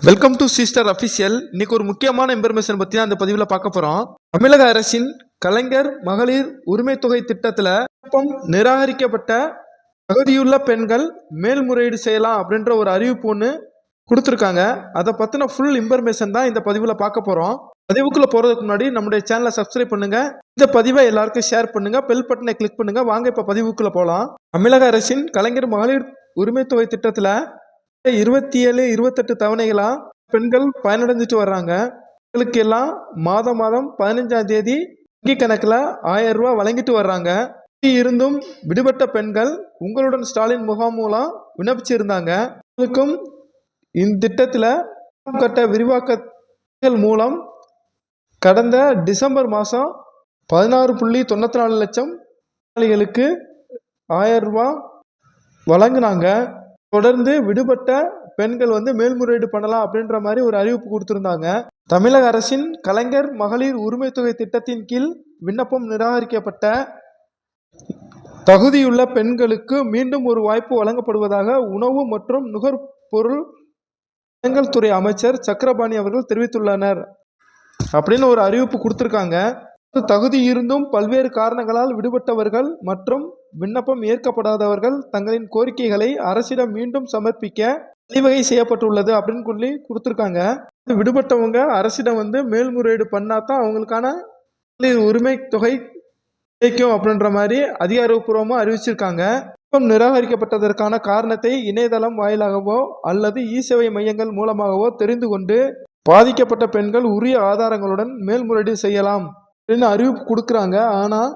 Welcome to sister official. இன்னைக்கு ஒரு முக்கியமான இன்ஃபர்மேஷன் பற்றி அந்த பதிவில் பார்க்க போகிறோம். தமிழக அரசின் கலைஞர் மகளிர் உரிமை தொகை திட்டத்தில் நிராகரிக்கப்பட்ட தகுதியுள்ள பெண்கள் மேல்முறையீடு செய்யலாம் அப்படின்ற ஒரு அறிவிப்பு ஒன்று கொடுத்துருக்காங்க. அதை பற்றின ஃபுல் இன்ஃபர்மேஷன் தான் இந்த பதிவில் பார்க்க போகிறோம். பதிவுக்குள்ளே போகிறதுக்கு முன்னாடி நம்முடைய சேனலை சப்ஸ்கிரைப் பண்ணுங்கள், இந்த பதிவை எல்லாருக்கும் ஷேர் பண்ணுங்கள், பெல் பட்டனை கிளிக் பண்ணுங்கள். வாங்க இப்போ பதிவுக்குள்ளே போகலாம். தமிழக அரசின் கலைஞர் மகளிர் உரிமை தொகை திட்டத்தில் 27, 28 தவணைகளா பெண்கள் பயனடைஞ்சிட்டு வர்றாங்க. பெண்களுக்கு எல்லாம் மாதம் 15ஆம் தேதி வங்கி கணக்கில் 1000 ரூபா வழங்கிட்டு வர்றாங்க. இருந்தும் விடுபட்ட பெண்கள் உங்களுடன் ஸ்டாலின் முகாம் மூலம் விண்ணப்பிச்சிருந்தாங்க. உங்களுக்கும் இந்த திட்டத்தில் கட்ட விரிவாக்கங்கள் மூலம் கடந்த டிசம்பர் மாதம் 16.94 லட்சம் பயனாளிகளுக்கு 1000 ரூபா வழங்கினாங்க. தொடர்ந்து விடுபட்ட பெண்கள் மேல்முறையீடு பண்ணலாம் அப்படின்ற மாதிரி ஒரு அறிவிப்பு கொடுத்துருந்தாங்க. தமிழக அரசின் கலைஞர் மகளிர் உரிமை தொகை திட்டத்தின் கீழ் விண்ணப்பம் நிராகரிக்கப்பட்ட தகுதியுள்ள பெண்களுக்கு மீண்டும் ஒரு வாய்ப்பு வழங்கப்படுவதாக உணவு மற்றும் நுகர்பொருள் வழங்கல் துறை அமைச்சர் சக்கரபாணி அவர்கள் தெரிவித்துள்ளனர் அப்படின்னு ஒரு அறிவிப்பு கொடுத்துருக்காங்க. தகுதி இருந்தும் பல்வேறு காரணங்களால் விடுபட்டவர்கள் மற்றும் விண்ணப்பம் ஏற்கப்படாதவர்கள் தங்களின் கோரிக்கைகளை அரசிடம் மீண்டும் சமர்ப்பிக்க வழிவகை செய்யப்பட்டுள்ளது அப்படின்னு சொல்லி கொடுத்துருக்காங்க. விடுபட்டவங்க அரசிடம் மேல்முறையீடு பண்ணாதான் அவங்களுக்கான உரிமை தொகை கிடைக்கும் அப்படின்ற மாதிரி அதிகாரப்பூர்வமாக அறிவிச்சிருக்காங்க. நிராகரிக்கப்பட்டதற்கான காரணத்தை இணையதளம் வாயிலாகவோ அல்லது இ-சேவை மையங்கள் மூலமாகவோ தெரிந்து கொண்டு பாதிக்கப்பட்ட பெண்கள் உரிய ஆதாரங்களுடன் மேல்முறையீடு செய்யலாம் அப்படின்னு அறிவிப்பு கொடுக்குறாங்க. ஆனால்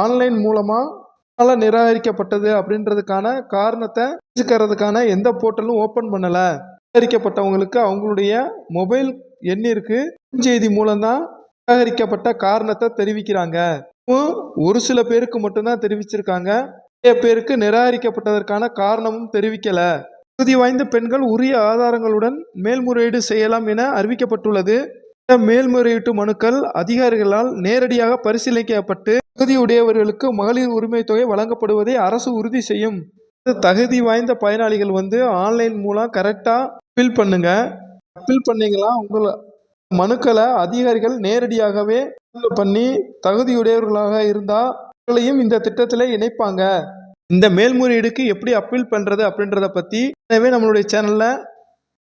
ஆன்லைன் மூலமாக நிராகரிக்கப்பட்டது அப்படின்றதுக்கான காரணத்தை தெரிஞ்சுக்கிறதுக்கான எந்த போர்ட்டலும் ஓப்பன் பண்ணலை. நிராகரிக்கப்பட்டவங்களுக்கு அவங்களுடைய மொபைல் எண்ணிற்கு குறுஞ்செய்தி மூலம்தான் நிராகரிக்கப்பட்ட காரணத்தை தெரிவிக்கிறாங்க. ஒரு சில பேருக்கு மட்டும்தான் தெரிவிச்சிருக்காங்க. நிறைய பேருக்கு நிராகரிக்கப்பட்டதற்கான காரணமும் தெரிவிக்கல. தகுதி வாய்ந்த பெண்கள் உரிய ஆதாரங்களுடன் மேல்முறையீடு செய்யலாம் என அறிவிக்கப்பட்டுள்ளது. மேல்முறையீட்டு மனுக்கள் அதிகாரிகளால் நேரடியாக பரிசீலிக்கப்பட்டு தகுதியுடையவர்களுக்கு மகளிர் உரிமை தொகை வழங்கப்படுவதை அரசு உறுதி செய்யும். தகுதி வாய்ந்த பயனாளிகள் ஆன்லைன் மூலம் கரெக்டாக ஃபில் பண்ணுங்க. ஃபில் பண்ணீங்களா உங்களை மனுக்களை அதிகாரிகள் நேரடியாகவே பண்ணி தகுதியுடையவர்களாக இருந்தால் அவர்களையும் இந்த திட்டத்தில் இணைப்பாங்க. இந்த மேல்முறையீடுக்கு எப்படி அப்பீல் பண்ணுறது அப்படின்றத பற்றி எனவே நம்மளுடைய சேனலில்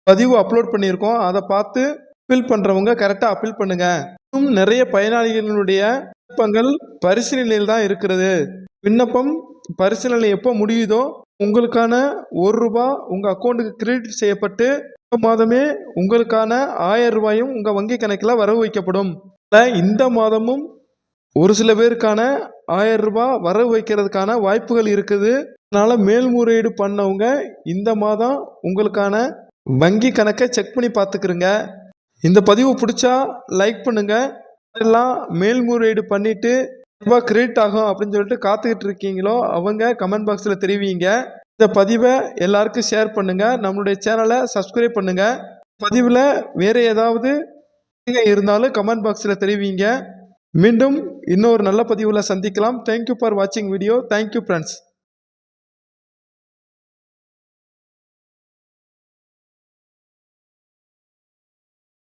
பதிவு அப்லோட் பண்ணியிருக்கோம். அதை பார்த்து அப்பீல் பண்ணுறவங்க கரெக்டாக அப்பீல் பண்ணுங்க. இன்னும் நிறைய பயனாளிகளுடைய விண்ணப்பங்கள் பரிசீலனையில் தான் இருக்கிறது. விண்ணப்பம் பரிசீலனை எப்போ முடியுதோ உங்களுக்கான 1 ரூபா உங்கள் அக்கௌண்ட்டுக்கு கிரெடிட் செய்யப்பட்டு மாதமே உங்களுக்கான 1000 ரூபாயும் உங்கள் வங்கி கணக்கில் வரவு வைக்கப்படும். இந்த மாதமும் ஒரு சில பேருக்கான 1000 ரூபாய் வரவு வைக்கிறதுக்கான வாய்ப்புகள் இருக்குது. அதனால் மேல்முறையீடு பண்ணவங்க இந்த மாதம் உங்களுக்கான வங்கி கணக்கை செக் பண்ணி பார்த்துக்கிறங்க. இந்த பதிவு பிடிச்சா லைக் பண்ணுங்க. எல்லாம் மேல்முறையீடு பண்ணிட்டு ரூபாய் கிரெடிட் ஆகும் அப்படின்னு சொல்லிட்டு காத்துக்கிட்டு இருக்கீங்களோ அவங்க கமெண்ட் பாக்ஸில் தெரிவிங்க. இந்த பதிவை எல்லாருக்கும் ஷேர் பண்ணுங்க. நம்மளுடைய சேனலை சப்ஸ்கிரைப் பண்ணுங்க. பதிவில் வேறு ஏதாவது இருந்தாலும் கமெண்ட் பாக்ஸில் தெரிவிங்க. மீண்டும் இன்னொரு நல்ல பதிவில் சந்திக்கலாம். தேங்க்யூ ஃபார் வாட்சிங் வீடியோ. Thank you friends.